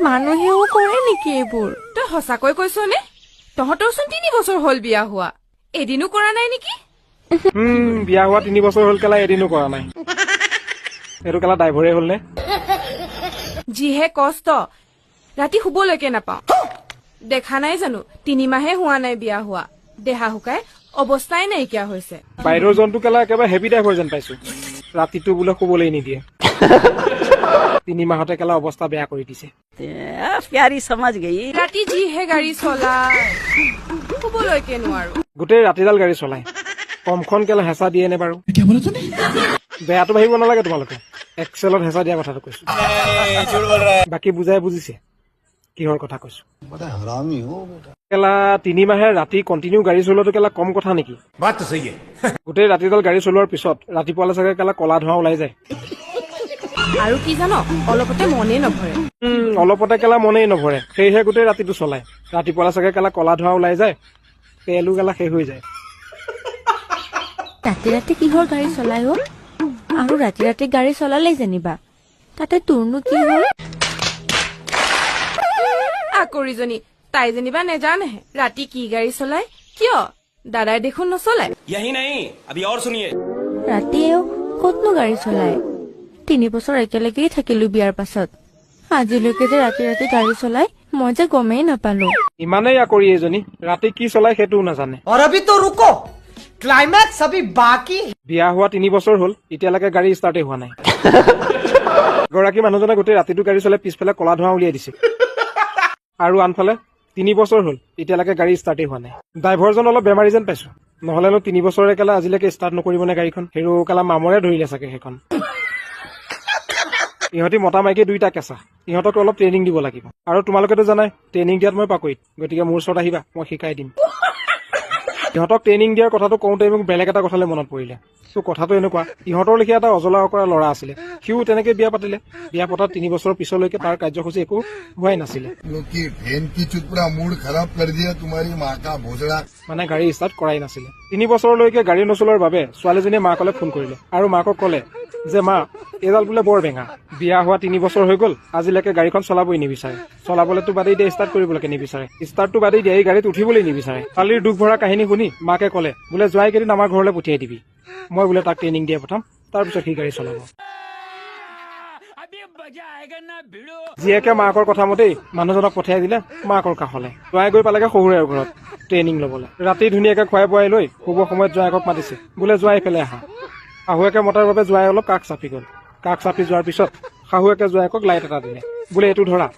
মানুহেও কৰে নেকি এইবোৰ? তই সঁচাকৈ কৈছনে? তহঁতৰচোন 3 বছৰ হ'ল বিয়া হোৱা, এদিনো কৰা নাই নেকি? বিয়া হোৱা 3 বছৰ হ'ল কেলা এদিনো কৰা নাই। এইটো কেলা ড্ৰাইভৰে হ'ল নে? যিহে কষ্ট, ৰাতি শুবলৈকে নাপাওঁ। দেখা নাই জানো 3 মাহে হোৱা নাই বিয়া হোৱা, দেহা শুকাই অৱস্থাই নাইকিয়া হৈছে। বাহিৰৰ জন্তু কেলা একেবাৰে হেভি ড্ৰাইভাৰ যেন পাইছো। ৰাতিটো বোলে শুবলৈ নিদিয়ে। 3 মাহতে কেলা অৱস্থা বেয়া কৰি দিছে। प्यारी समझ गई। ৰাতি যিহে গাড়ী চলাই, শুবলৈকে নোৱাৰো। গোটেই ৰাতিডাল গাড়ী চলাই, কমখন কেলা হেঁচা দিয়ে নে বাৰু? বেয়াটো ভাবিব নালাগে তোমালোকে, এক্সেলত হেঁচা দিয়া কথাটো কৈছো। বাকী বুজাই বুজিছে কিহৰ কথা কৈছো? কেলা 3 মাহে ৰাতি কণ্টিনিউ গাড়ী চলোৱাটো কেলা কম কথা নেকি? গোটেই ৰাতিডাল গাড়ী চলোৱাৰ পিছত ৰাতিপুৱালে চাগে কেলা কলা ধোঁৱা ওলাই যায়। আৰু কি জানো, অলপতে মনেই নভৰে। অলপতে কেলা মনেই নভৰে, সেয়েহে গোটেই ৰাতিটো চলাই। ৰাতিপুৱালে চাগে কেলা কলা ধোঁৱা ওলাই যায়, তেলো কেলা শেষ হৈ যায়। ৰাতি ৰাতি কিহৰ গাড়ী চলাই অ? আৰু ৰাতি ৰাতি গাড়ী চলালেই যেনিবা, তাতে তোৰনো কি হ'ল? আকৰিজনী, তাই যেনিবা নেজানেহে ৰাতি কি গাড়ী চলাই। কিয়? দাদাই দেখোন নচলায়। यही नहीं, अभी और सुनिए। ৰাতিয়েও ক'তনো গাড়ী চলাই? 3 বছৰ একেলগেই থাকিলো বিয়াৰ পাছত, আজিলৈকে যে ৰাতি ৰাতি গাড়ী চলাই মই যে গমেই নাপালো। ইমানেই আকৰি এজনী, ৰাতি কি চলাই সেইটোও নাজানে। और अभी तो रुको, क्लाइमैक्स अभी बाकी। বিয়া হোৱা 3 বছৰ হ'ল, এতিয়ালৈকে গাড়ী ষ্টাৰ্টেই হোৱা নাই। গৰাকী মানুহজনে গোটেই ৰাতিটো গাড়ী চলাই পিছফালে কলা ধোঁৱা উলিয়াই দিছে। আৰু আনফালে 3 বছৰ হ'ল, এতিয়ালৈকে গাড়ী ষ্টাৰ্টেই হোৱা নাই। ড্ৰাইভাৰজন অলপ বেমাৰী যেন পাইছো, নহলেনো 3 বছৰে কেলা আজিলৈকে ষ্টাৰ্ট নকৰিবনে গাড়ীখন? হেৰো কেলা মামৰে ধৰিলে চাগে সেইখন। ইহঁতি মতা মাইকী দুইটা কেঁচা, ইহঁতক অলপ ট্ৰেইনিং দিব লাগিব। আৰু তোমালোকেতো জানাই ট্ৰেইনিং দিয়াত মই পাকৈত, গতিকে মোৰ ওচৰত আহিবা, মই শিকাই দিম। ইহঁতক ট্ৰেইনিং দিয়াৰ কথাটো কওঁতে মোক বেলেগ এটা কথালৈ মনত পৰিলে। ত' কথাটো এনেকুৱা, ইহঁতৰ লেখীয়া এটা অজলা অকৰা ল'ৰা আছিলে, সিও তেনেকে বিয়া পাতিলে। বিয়া পতাৰ 3 বছৰৰ পিছলৈকে তাৰ কাৰ্যসূচী একো হোৱাই নাছিলে। मूड खराब कर दिया तुम्हारी माँ का भोसड़ा। মানে গাড়ী ষ্টাৰ্ট কৰাই নাছিলে। 3 বছৰলৈকে গাড়ী নচলোৱাৰ বাবে ছোৱালীজনীয়ে মাকলে ফোন কৰিলে আৰু মাকক ক'লে যে মা, এইডাল বোলে বৰ বেঙা, বিয়া হোৱা 3 বছৰ হৈ গ'ল, আজিলৈকে গাড়ীখন চলাবই নিবিচাৰে। চলাবলেতো বাদেই দিয়ে, ষ্টাৰ্ট কৰিবলৈকে নিবিচাৰে। ষ্টাৰ্টটো বাদেই দিয়ে, এই গাড়ীত উঠিবলৈ নিবিচাৰে। কালিৰ দুখ ভৰা কাহিনী শুনি মাকে ক'লে বোলে যোৱাই কেইদিন আমাৰ ঘৰলৈ পঠিয়াই দিবি, মই বোলে তাক ট্ৰেইনিং দিয়ে পঠাম, তাৰপিছত সি গাড়ী চলাব। জীয়েকে মাকৰ কথা মতেই মানুহজনক পঠিয়াই দিলে মাকৰ কাষলে। জোৱাই গৈ পালেগে শহুৰেৰ ঘৰত ট্ৰেইনিং লবলৈ। ৰাতি ধুনীয়াকে খুৱাই বোৱাই লৈ শুব সময়ত জোৱাইকক মাতিছে, বোলে জোৱাই এইফালে আহা। শাহুৱেকে মতাৰ বাবে জোৱাই অলপ কাষ চাপি গ'ল। কাষ চাপি যোৱাৰ পিছত শাহুৱেকে জোৱাইকক লাইট এটা দিলে, বোলে এইটো ধৰা,